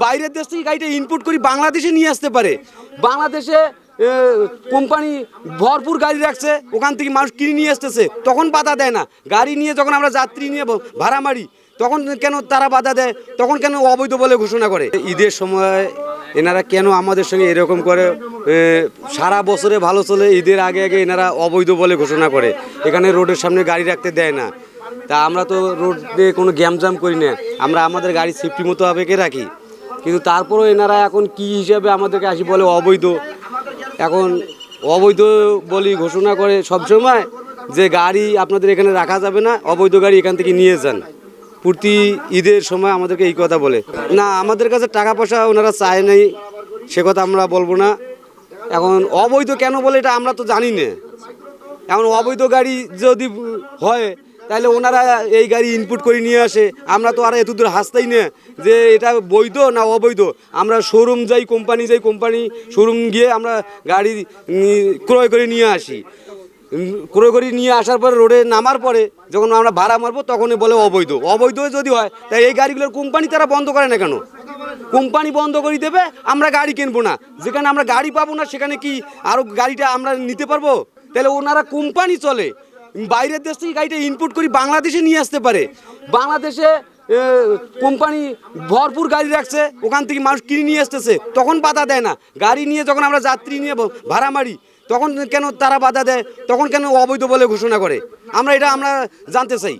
বাইরের দেশ থেকে গাড়িটা ইনপুট করি বাংলাদেশে নিয়ে আসতে পারে। বাংলাদেশে কোম্পানি ভরপুর গাড়ি রাখছে, ওখান থেকে মানুষ কিনে নিয়ে আসতেছে, তখন বাধা দেয় না। গাড়ি নিয়ে যখন আমরা যাত্রী নিয়ে ভাড়া মারি তখন কেন তারা বাধা দেয়, তখন কেন অবৈধ বলে ঘোষণা করে? ঈদের সময় এনারা কেন আমাদের সঙ্গে এরকম করে? সারা বছরে ভালো চলে, ঈদের আগে আগে এনারা অবৈধ বলে ঘোষণা করে। এখানে রোডের সামনে গাড়ি রাখতে দেয় না। তা আমরা তো রোডে কোনো গ্যামজাম করি না, আমরা আমাদের গাড়ি সেফটি মতো আবেগে রাখি। কিন্তু তারপরেও এনারা এখন কি হিসাবে আমাদেরকে আসি বলে অবৈধ। এখন অবৈধ বলি ঘোষণা করে সবসময় যে গাড়ি আপনাদের এখানে রাখা যাবে না, অবৈধ গাড়ি এখান থেকে নিয়ে যান। প্রতি ঈদের সময় আমাদেরকে এই কথা বলে। না, আমাদের কাছে টাকা পয়সা ওনারা চায় নাই, সে কথা আমরা বলবো না। এখন অবৈধ কেন বলে এটা আমরা তো জানি না। এখন অবৈধ গাড়ি যদি হয় তাহলে ওনারা এই গাড়ি ইনপুট করে নিয়ে আসে, আমরা তো আর এতদূর হাসতেই না যে এটা বৈধ না অবৈধ। আমরা শোরুম যাই, কোম্পানি শোরুম গিয়ে আমরা গাড়ি ক্রয় করে নিয়ে আসি। ক্রয় করে নিয়ে আসার পরে রোডে নামার পরে যখন আমরা ভাড়া মারবো তখনই বলে অবৈধ। অবৈধ যদি হয় তাই এই গাড়িগুলোর কোম্পানি তারা বন্ধ করে না কেন? কোম্পানি বন্ধ করে দেবে, আমরা গাড়ি কিনবো না। যেখানে আমরা গাড়ি পাবো না সেখানে কি আরও গাড়িটা আমরা নিতে পারবো? তাহলে ওনারা কোম্পানি চলে, বাইরের দেশ থেকে গাড়িটা ইনপুট করি বাংলাদেশে নিয়ে আসতে পারে। বাংলাদেশে কোম্পানি ভরপুর গাড়ি রাখছে, ওখান থেকে মানুষ কিনে নিয়ে আসতেছে, তখন বাধা দেয় না। গাড়ি নিয়ে যখন আমরা যাত্রী নিয়ে ভাড়া মারি তখন কেন তারা বাধা দেয়, তখন কেন অবৈধ বলে ঘোষণা করে? আমরা জানতে চাই।